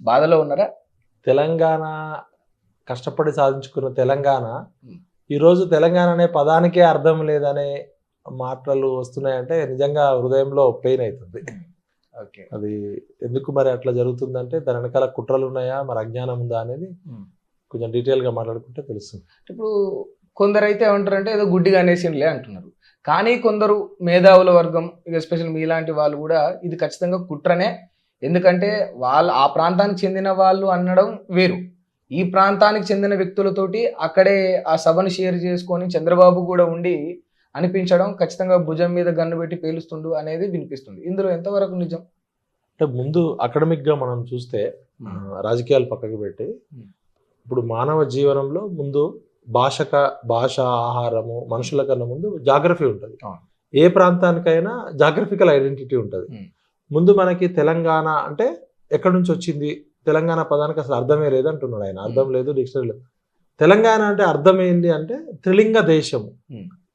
బాధలో ఉన్నారా? తెలంగాణ కష్టపడి సాధించుకున్న తెలంగాణ ఈరోజు తెలంగాణ అనే పదానికే అర్థం లేదనే మాటలు వస్తున్నాయంటే నిజంగా హృదయంలో పెయిన్ అవుతుంది. ఓకే, అది ఎందుకు మరి అట్లా జరుగుతుందంటే దాని వెనకాల కుట్రలు ఉన్నాయా, మరి అజ్ఞానం ఉందా అనేది కొంచెం డీటెయిల్గా మాట్లాడుకుంటే తెలుస్తుంది. ఇప్పుడు కొందరైతే ఏమంటారంటే ఏదో గుడ్డిగా అనేసిండ్లే అంటున్నారు. కానీ కొందరు మేధావుల వర్గం, ఎస్పెషల్ మీలాంటి వాళ్ళు కూడా ఇది ఖచ్చితంగా కుట్రనే, ఎందుకంటే వాళ్ళు ఆ ప్రాంతానికి చెందిన వాళ్ళు అనడం వేరు, ఈ ప్రాంతానికి చెందిన వ్యక్తులతోటి అక్కడే ఆ సభను షేర్ చేసుకొని చంద్రబాబు కూడా ఉండి అనిపించడం, ఖచ్చితంగా భుజం మీద గన్ను పెట్టి పేలుస్తుండు అనేది వినిపిస్తుంది. ఇందులో ఎంతవరకు నిజం? అంటే ముందు అకాడమిక్గా మనం చూస్తే రాజకీయాలు పక్కకు పెట్టి ఇప్పుడు మానవ జీవనంలో ముందు భాష, ఆహారము, మనుషుల కన్నా ముందు జాగ్రఫీ ఉంటుంది. ఏ ప్రాంతానికైనా జాగ్రఫికల్ ఐడెంటిటీ ఉంటుంది. ముందు మనకి తెలంగాణ అంటే ఎక్కడి నుంచి వచ్చింది, తెలంగాణ పదానికి అసలు అర్థమే లేదు అంటున్నాడు ఆయన. అర్థం లేదు, డిక్షనరీలో. తెలంగాణ అంటే అర్థం ఏంటి అంటే త్రిలింగ దేశము.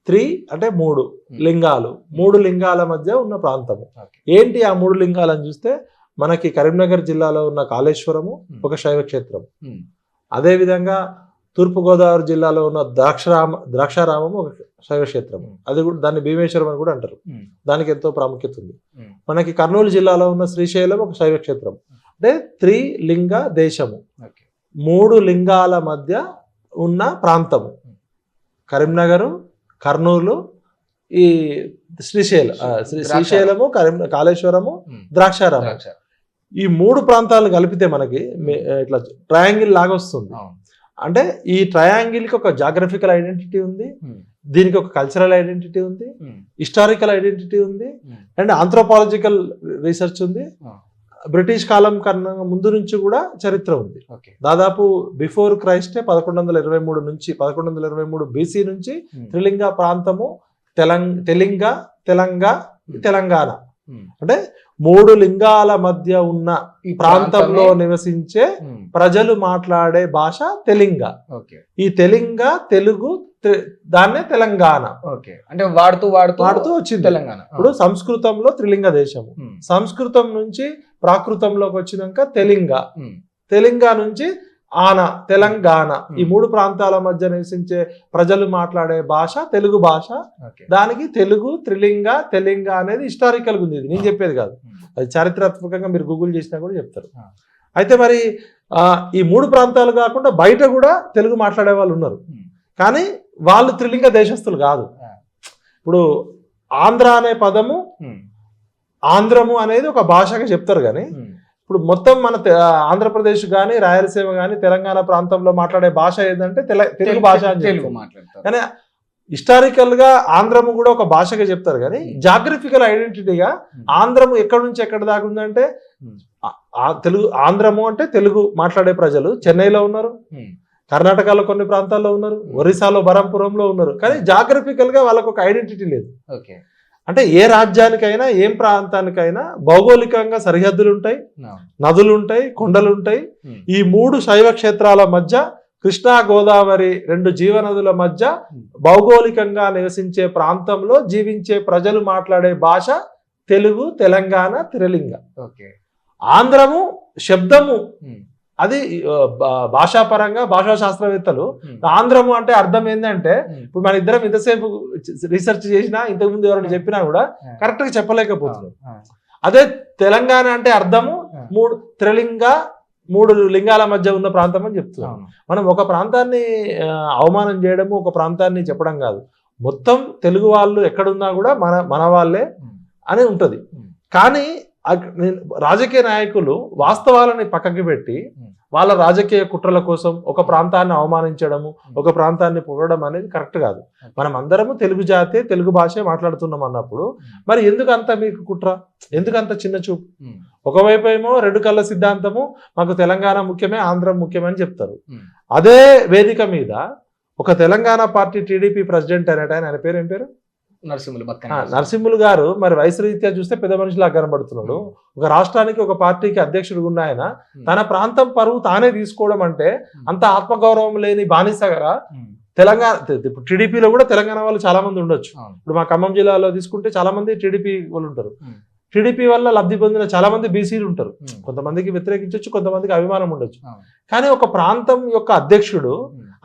త్రీ అంటే మూడు లింగాలు, మూడు లింగాల మధ్య ఉన్న ప్రాంతము. ఏంటి ఆ మూడు లింగాలని చూస్తే మనకి కరీంనగర్ జిల్లాలో ఉన్న కాళేశ్వరము ఒక శైవ క్షేత్రం, అదేవిధంగా తూర్పుగోదావరి జిల్లాలో ఉన్న ద్రాక్షారామం ఒక శైవ క్షేత్రం, అది కూడా దాన్ని భీమేశ్వరం అని కూడా అంటారు, దానికి ఎంతో ప్రాముఖ్యత ఉంది. మనకి కర్నూలు జిల్లాలో ఉన్న శ్రీశైలం ఒక శైవ క్షేత్రం. అంటే త్రిలింగ దేశము, మూడు లింగాల మధ్య ఉన్న ప్రాంతము. కరీంనగరు, కర్నూలు, ఈ శ్రీశైలము, కాళేశ్వరము, ద్రాక్షారామం, ఈ మూడు ప్రాంతాలు కలిపితే మనకి ఇట్లా ట్రయాంగిల్ లాగా వస్తుంది. అంటే ఈ ట్రయాంగిల్ కి ఒక జాగ్రఫికల్ ఐడెంటిటీ ఉంది, దీనికి ఒక కల్చరల్ ఐడెంటిటీ ఉంది, హిస్టారికల్ ఐడెంటిటీ ఉంది, అండ్ ఆంథ్రోపాలజికల్ రీసెర్చ్ ఉంది. బ్రిటిష్ కాలం కన్నా ముందు నుంచి కూడా చరిత్ర ఉంది. దాదాపు బిఫోర్ క్రైస్టే 1123 నుంచి 1123 BC నుంచి త్రిలింగ ప్రాంతము తెలంగాణ అంటే మూడు లింగాల మధ్య ఉన్న ప్రాంతంలో నివసించే ప్రజలు మాట్లాడే భాష తెలింగ. ఈ తెలుగు దాన్నే తెలంగాణ అంటే వాడుతూ వచ్చింది తెలంగాణ. ఇప్పుడు సంస్కృతంలో త్రిలింగ దేశము, సంస్కృతం నుంచి ప్రాకృతంలోకి వచ్చినాక తెలింగ నుంచి తెలంగాణ, ఈ మూడు ప్రాంతాల మధ్య నివసించే ప్రజలు మాట్లాడే భాష తెలుగు భాష. దానికి తెలుగు, త్రిలింగ, తెలింగ అనేది హిస్టారికల్ ఉంది. ఇది నేను చెప్పేది కాదు, అది చారిత్రాత్మకంగా మీరు గూగుల్ చేసినా కూడా చెప్తారు. అయితే మరి ఈ మూడు ప్రాంతాలు కాకుండా బయట కూడా తెలుగు మాట్లాడే వాళ్ళు ఉన్నారు, కానీ వాళ్ళు త్రిలింగ దేశస్తులు కాదు. ఇప్పుడు ఆంధ్ర అనే పదము, ఆంధ్రము అనేది ఒక భాషగా చెప్తారు, కానీ ఇప్పుడు మొత్తం మన ఆంధ్రప్రదేశ్ కానీ రాయలసీమ కానీ తెలంగాణ ప్రాంతంలో మాట్లాడే భాష ఏంటంటే తెలుగు భాష అని చెప్తారు. కానీ హిస్టారికల్ గా ఆంధ్రము కూడా ఒక భాషగా చెప్తారు, కానీ జాగ్రఫికల్ ఐడెంటిటీగా ఆంధ్రము ఎక్కడి నుంచి ఎక్కడ దాకా ఉందంటే తెలుగు. ఆంధ్రము అంటే తెలుగు మాట్లాడే ప్రజలు చెన్నైలో ఉన్నారు, కర్ణాటకలో కొన్ని ప్రాంతాల్లో ఉన్నారు, ఒరిస్సాలో బరంపురంలో ఉన్నారు, కానీ జాగ్రఫికల్ గా వాళ్ళకు ఒక ఐడెంటిటీ లేదు. అంటే ఏ రాజ్యానికైనా ఏం ప్రాంతానికైనా భౌగోళికంగా సరిహద్దులు ఉంటాయి, నదులు ఉంటాయి, కొండలు ఉంటాయి. ఈ మూడు శైవ క్షేత్రాల మధ్య, కృష్ణా గోదావరి రెండు జీవనదుల మధ్య భౌగోళికంగా నివసించే ప్రాంతంలో జీవించే ప్రజలు మాట్లాడే భాష తెలుగు, తెలంగాణ, త్రిలింగ. ఆంధ్రము శబ్దము, అది భాషాపరంగా భాషా శాస్త్రవేత్తలు ఆంధ్రము అంటే అర్థం ఏంటంటే, ఇప్పుడు మన ఇద్దరం ఇంతసేపు రీసెర్చ్ చేసినా ఇంతకుముందు ఎవరైనా చెప్పినా కూడా కరెక్ట్ గా చెప్పలేకపోతున్నారు. అదే తెలంగాణ అంటే అర్థము మూడు లింగాల మధ్య ఉన్న ప్రాంతం అని చెప్తున్నాం. మనం ఒక ప్రాంతాన్ని అవమానం చేయడము, ఒక ప్రాంతాన్ని చెప్పడం కాదు, మొత్తం తెలుగు వాళ్ళు ఎక్కడున్నా కూడా మన వాళ్ళే అని ఉంటది. కానీ రాజకీయ నాయకులు వాస్తవాలని పక్కకి పెట్టి వాళ్ళ రాజకీయ కుట్రల కోసం ఒక ప్రాంతాన్ని అవమానించడము, ఒక ప్రాంతాన్ని పొగడం అనేది కరెక్ట్ కాదు. మనం అందరము తెలుగు జాతే, తెలుగు భాషే మాట్లాడుతున్నాం అన్నప్పుడు మరి ఎందుకంత మీకు కుట్ర, ఎందుకంత చిన్న చూపు? ఒకవైపు ఏమో రెండు కళ్ళ సిద్ధాంతము, మాకు తెలంగాణ ముఖ్యమే, ఆంధ్ర ముఖ్యమని చెప్తారు. అదే వేదిక మీద ఒక తెలంగాణ పార్టీ టీడీపీ ప్రెసిడెంట్ ఆయన పేరు ఏం పేరు, నరసింహులు గారు, మరి వయసు రీత్యా చూస్తే పెద్ద మనిషిలా కనబడుతున్నాడు. ఒక రాష్ట్రానికి ఒక పార్టీకి అధ్యక్షుడు ఉన్న ఆయన తన ప్రాంతం పరువు తానే తీసుకోవడం అంటే అంత ఆత్మగౌరవం లేని బానిసగా తెలంగాణ. ఇప్పుడు టీడీపీలో కూడా తెలంగాణ వాళ్ళు చాలా మంది ఉండొచ్చు. ఇప్పుడు మా ఖమ్మం జిల్లాలో తీసుకుంటే చాలా మంది టీడీపీ వాళ్ళు ఉంటారు. టీడీపీ వల్ల లబ్ధి పొందిన చాలా మంది బీసీలు ఉంటారు. కొంతమందికి వ్యతిరేకించవచ్చు, కొంతమందికి అభిమానం ఉండొచ్చు. కానీ ఒక ప్రాంతం యొక్క అధ్యక్షుడు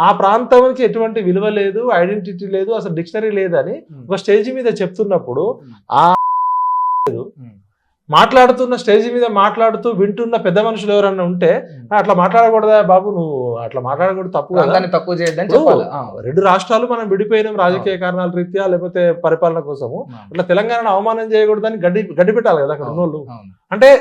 ఆ ప్రాంతానికి ఎటువంటి విలువ లేదు, ఐడెంటిటీ లేదు, అసలు డిక్షనరీ లేదని ఒక స్టేజ్ మీద చెప్తున్నప్పుడు ఆ మాట్లాడుతున్న స్టేజ్ మీద మాట్లాడుతూ వింటున్న పెద్ద మనుషులు ఎవరన్నా ఉంటే అట్లా మాట్లాడకూడదా బాబు, నువ్వు అట్లా మాట్లాడకూడదు, తక్కువ చేయొద్దని చెప్పాలి. రెండు రాష్ట్రాలు మనం విడిపోయినాం రాజకీయ కారణాల రీత్యా, లేకపోతే పరిపాలన కోసము. అట్లా తెలంగాణను అవమానం చేయకూడదని గడ్డి పెట్టాలి కదా అక్కడ ఉన్నోళ్ళు. అంటే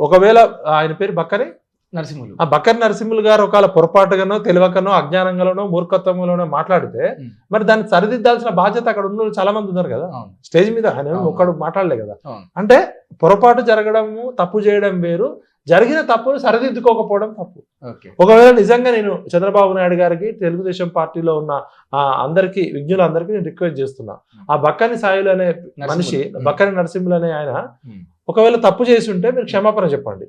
ఒకవేళ ఆయన పేరు బక్కని నరసింహులు, ఆ బక్కరి నరసింహులు గారు ఒకవేళ పొరపాటుగానో తెలియకనో అజ్ఞానంగానో మూర్ఖత్వంలోనో మాట్లాడితే మరి దాన్ని సరిదిద్దాల్సిన బాధ్యత అక్కడ ఉన్న చాలా మంది ఉన్నారు కదా స్టేజ్ మీద. ఆయన ఒక్కడు మాట్లాడలే కదా. అంటే పొరపాటు జరగడము, తప్పు చేయడం వేరు, జరిగిన తప్పును సరిదిద్దుకోకపోవడం తప్పు. ఒకవేళ నిజంగా నేను చంద్రబాబు నాయుడు గారికి, తెలుగుదేశం పార్టీలో ఉన్న అందరికి విజ్ఞులందరికీ నేను రిక్వెస్ట్ చేస్తున్నా, ఆ బక్కని సాయిలు అనే మనిషి, బక్కని నరసింహులు అనే ఆయన ఒకవేళ తప్పు చేసి ఉంటే మీరు క్షమాపణ చెప్పండి.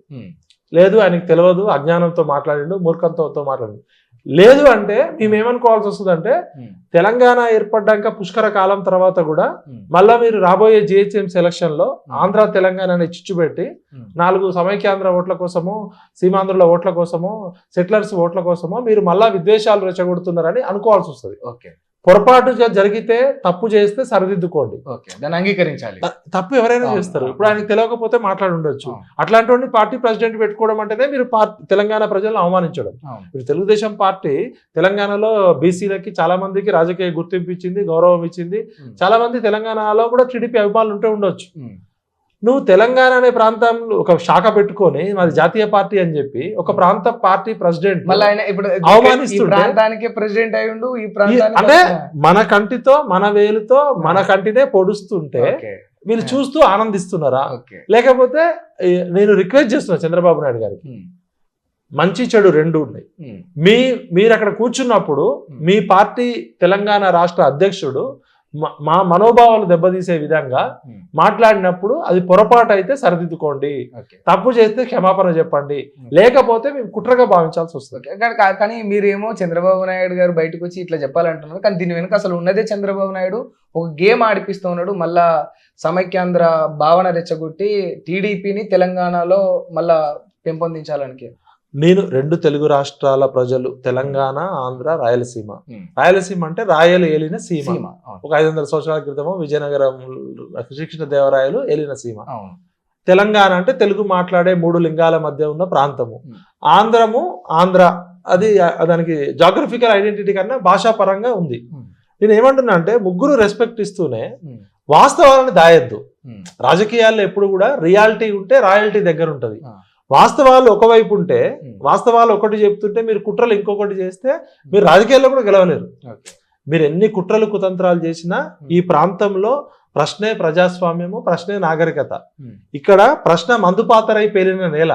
లేదు ఆయనకి తెలియదు, అజ్ఞానంతో మాట్లాడిండు, మూర్ఖంతో మాట్లాడిండు. లేదు అంటే మేమేమనుకోవాల్సి వస్తుంది అంటే తెలంగాణ ఏర్పడ్డాక పుష్కర కాలం తర్వాత కూడా మళ్ళా మీరు రాబోయే జిహెచ్ఎంసీ ఎలక్షన్ లో ఆంధ్ర తెలంగాణని చిచ్చుపెట్టి 4 సమైక్యాంధ్ర ఓట్ల కోసమో, సీమాంధ్రుల ఓట్ల కోసమో, సెటిలర్స్ ఓట్ల కోసమో మీరు మళ్ళా విద్వేషాలు రెచ్చగొడుతున్నారని అనుకోవాల్సి వస్తుంది. పొరపాటుగా జరిగితే, తప్పు చేస్తే సరిదిద్దుకోండి, దాన్ని అంగీకరించాలి. తప్పు ఎవరైనా చేస్తారు. ఇప్పుడు ఆయనకు తెలియకపోతే మాట్లాడి ఉండొచ్చు. అట్లాంటి పార్టీ ప్రెసిడెంట్ పెట్టుకోవడం అంటేనే మీరు తెలంగాణ ప్రజలను అవమానించడం. ఇప్పుడు తెలుగుదేశం పార్టీ తెలంగాణలో బీసీలకి చాలా మందికి రాజకీయ గుర్తింపు ఇచ్చింది, గౌరవం ఇచ్చింది. చాలా మంది తెలంగాణలో కూడా టీడీపీ అభిమానులు ఉంటే ఉండొచ్చు. నువ్వు తెలంగాణ అనే ప్రాంతంలో ఒక శాఖ పెట్టుకొని మాది జాతీయ పార్టీ అని చెప్పి ఒక ప్రాంత పార్టీ ప్రెసిడెంట్ అవమానిస్తుంటే ప్రెసిడెంట్ అయ్యిండు. ఈ ప్రాంతానికి అంటే మన కంటితో, మన వేలుతో, మన కంటినే పొడుస్తుంటే వీళ్ళు చూస్తూ ఆనందిస్తున్నారా? లేకపోతే నేను రిక్వెస్ట్ చేస్తున్నా చంద్రబాబు నాయుడు గారికి, మంచి చెడు రెండు ఉన్నాయి. మీరు అక్కడ కూర్చున్నప్పుడు మీ పార్టీ తెలంగాణ రాష్ట్ర అధ్యక్షుడు మా మనోభావాలు దెబ్బతీసే విధంగా మాట్లాడినప్పుడు అది పొరపాటు అయితే సరిదిద్దుకోండి, తప్పు చేస్తే క్షమాపణ చెప్పండి, లేకపోతే మేము కుట్రగా భావించాల్సి వస్తుంది. కానీ మీరేమో చంద్రబాబు నాయుడు గారు బయటకు వచ్చి ఇట్లా చెప్పాలంటున్నారు, కానీ దీని వెనుక అసలు ఉన్నదే చంద్రబాబు నాయుడు ఒక గేమ్ ఆడిపిస్తూ ఉన్నాడు. మళ్ళా సమైక్యాంధ్ర భావన రెచ్చగొట్టి టీడీపీని తెలంగాణలో మళ్ళా పెంపొందించాలని. నేను 2 తెలుగు రాష్ట్రాల ప్రజలు, తెలంగాణ, ఆంధ్ర, రాయలసీమ. రాయలసీమ అంటే రాయలు ఏలిన సీమ. ఒక 500 సంవత్సరాల క్రితము విజయనగరం శ్రీకృష్ణదేవరాయలు ఏలిన సీమ. తెలంగాణ అంటే తెలుగు మాట్లాడే 3 లింగాల మధ్య ఉన్న ప్రాంతము. ఆంధ్ర అది దానికి జాగ్రఫికల్ ఐడెంటిటీ కన్నా భాషాపరంగా ఉంది. నేను ఏమంటున్నా అంటే ముగ్గురు రెస్పెక్ట్ ఇస్తూనే వాస్తవాలను దాయద్దు. రాజకీయాల్లో ఎప్పుడు కూడా రియాలిటీ ఉంటే రాయల్టీ దగ్గర ఉంటుంది. వాస్తవాలు ఒకవైపు ఉంటే, వాస్తవాలు ఒకటి చెప్తుంటే మీరు కుట్రలు ఇంకొకటి చేస్తే మీరు రాజకీయాల్లో కూడా గెలవలేరు. మీరు ఎన్ని కుట్రలు కుతంత్రాలు చేసినా ఈ ప్రాంతంలో ప్రశ్నే ప్రజాస్వామ్యము, ప్రశ్నే నాగరికత. ఇక్కడ ప్రశ్న మందుపాతరై పేలిన నేల.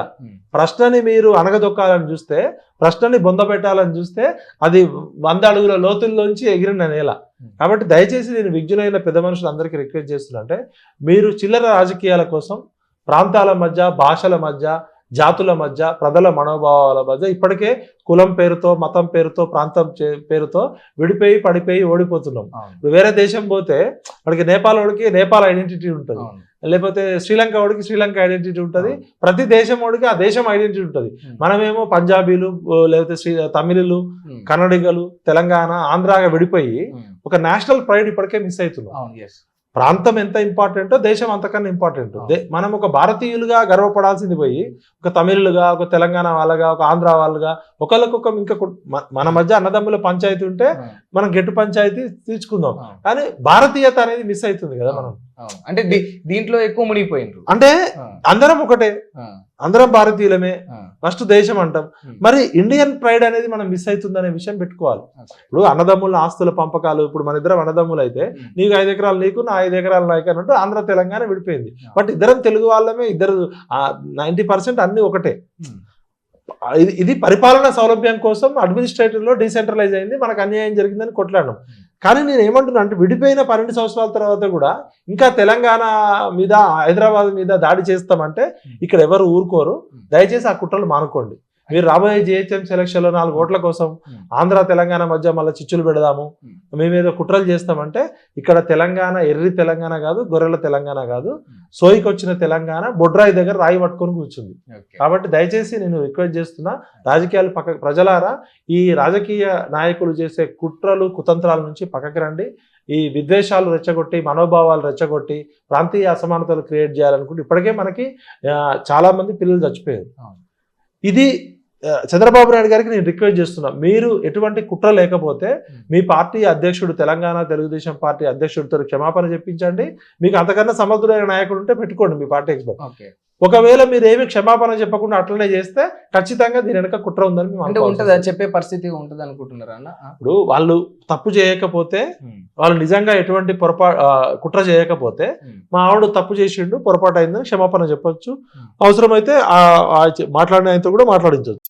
ప్రశ్నని మీరు అనగదొక్కాలని చూస్తే, ప్రశ్నని బొందపెట్టాలని చూస్తే అది 100 అడుగుల లోతుల్లోంచి ఎగిరిన నేల. కాబట్టి దయచేసి నేను విజ్ఞులైన పెద్ద మనుషులందరికీ రిక్వెస్ట్ చేస్తున్నా అంటే, మీరు చిల్లర రాజకీయాల కోసం ప్రాంతాల మధ్య, భాషల మధ్య, జాతుల మధ్య, ప్రజల మనోభావాల మధ్య ఇప్పటికే కులం పేరుతో, మతం పేరుతో, ప్రాంతం పేరుతో విడిపోయి పడిపోయి ఓడిపోతున్నాం. ఇప్పుడు వేరే దేశం పోతే వాడికి నేపాల్ ఐడెంటిటీ ఉంటుంది, లేకపోతే శ్రీలంక వాడికి శ్రీలంక ఐడెంటిటీ ఉంటుంది, ప్రతి దేశం వాడికి ఆ దేశం ఐడెంటిటీ ఉంటుంది. మనమేమో పంజాబీలు, లేకపోతే తమిళులు, కన్నడిగలు, తెలంగాణ, ఆంధ్రాగా విడిపోయి ఒక నేషనల్ ప్రైడ్ ఇప్పటికే మిస్ అవుతున్నాం. ప్రాంతం ఎంత ఇంపార్టెంటో దేశం అంతకన్నా ఇంపార్టెంట్. మనం ఒక భారతీయులుగా గర్వపడాల్సింది పోయి ఒక తమిళులుగా, ఒక తెలంగాణ వాళ్ళగా, ఒక ఆంధ్ర వాళ్ళుగా ఒకళ్ళకొక ఇంకా మన మధ్య అన్నదమ్ముల పంచాయతీ ఉంటే మనం గెట్టు పంచాయతీ తీర్చుకుందాం. కానీ భారతీయత అనేది మిస్ అవుతుంది కదా మనం. అంటే దీంట్లో ఎక్కువ మునిగిపోయిండ్రు. అంటే అందరం ఒకటే, అందరం భారతీయులమే, ఫస్ట్ దేశం అంటాం. మరి ఇండియన్ ప్రైడ్ అనేది మనం మిస్ అవుతుంది అనే విషయం పెట్టుకోవాలి. ఇప్పుడు అన్నదమ్ముల ఆస్తుల పంపకాలు, ఇప్పుడు మన ఇద్దరం అన్నదమ్ములు అయితే నీకు 5 ఎకరాలు నీకు, నా 5 ఎకరాలు నాకు అన్నట్టు ఆంధ్ర తెలంగాణ విడిపోయింది. బట్ ఇద్దరం తెలుగు వాళ్ళమే, ఇద్దరు 90% అన్ని ఒకటే. ఇది పరిపాలన సౌలభ్యం కోసం అడ్మినిస్ట్రేటివ్ లో డీసెంట్రలైజ్ అయింది, మనకు అన్యాయం జరిగిందని కొట్లాడడం. కానీ నేను ఏమంటున్నా అంటే విడిపోయిన 12 సంవత్సరాల తర్వాత కూడా ఇంకా తెలంగాణ మీద, హైదరాబాద్ మీద దాడి చేస్తామంటే ఇక్కడ ఎవరు ఊరుకోరు. దయచేసి ఆ కుట్రలు మానుకోండి. మీరు రాబోయే జిహెచ్ఎం సెలక్షన్ లో 4 ఓట్ల కోసం ఆంధ్ర తెలంగాణ మధ్య మళ్ళీ చిచ్చులు పెడదాము, మేమేదో కుట్రలు చేస్తామంటే ఇక్కడ తెలంగాణ ఎర్రి తెలంగాణ కాదు, గొర్రెల తెలంగాణ కాదు, సోయికి వచ్చిన తెలంగాణ బొడ్రాయి దగ్గర రాయి పట్టుకొని కూర్చుంది. కాబట్టి దయచేసి నేను రిక్వెస్ట్ చేస్తున్నా, రాజకీయాలు ప్రజలారా ఈ రాజకీయ నాయకులు చేసే కుట్రలు కుతంత్రాల నుంచి పక్కకి రండి. ఈ విద్వేషాలు రెచ్చగొట్టి, మనోభావాలు రెచ్చగొట్టి, ప్రాంతీయ అసమానతలు క్రియేట్ చేయాలనుకుంటే ఇప్పటికే మనకి చాలా మంది పిల్లలు చచ్చిపోయారు. ఇది చంద్రబాబు నాయుడు గారికి నేను రిక్వెస్ట్ చేస్తున్నా, మీరు ఎటువంటి కుట్ర లేకపోతే మీ పార్టీ అధ్యక్షుడు, తెలంగాణ తెలుగుదేశం పార్టీ అధ్యక్షుడితో క్షమాపణ చెప్పించండి. మీకు అంతకన్నా సమర్థుడైన నాయకుడు ఉంటే పెట్టుకోండి మీ పార్టీ ఎక్స్పర్ట్. ఒకవేళ మీరు ఏమి క్షమాపణ చెప్పకుండా అట్లనే చేస్తే ఖచ్చితంగా దీని వెనక కుట్ర ఉందని అంటే ఉంటుందా చెప్పే పరిస్థితి ఉంటుంది అనుకుంటున్నారా అన్న? ఇప్పుడు వాళ్ళు తప్పు చేయకపోతే, వాళ్ళు నిజంగా ఎటువంటి కుట్ర చేయకపోతే, మా ఆవిడ తప్పు చేసిండు, పొరపాటు అయిందని క్షమాపణ చెప్పొచ్చు. అవసరమైతే మాట్లాడిన ఆయనతో కూడా మాట్లాడించవచ్చు.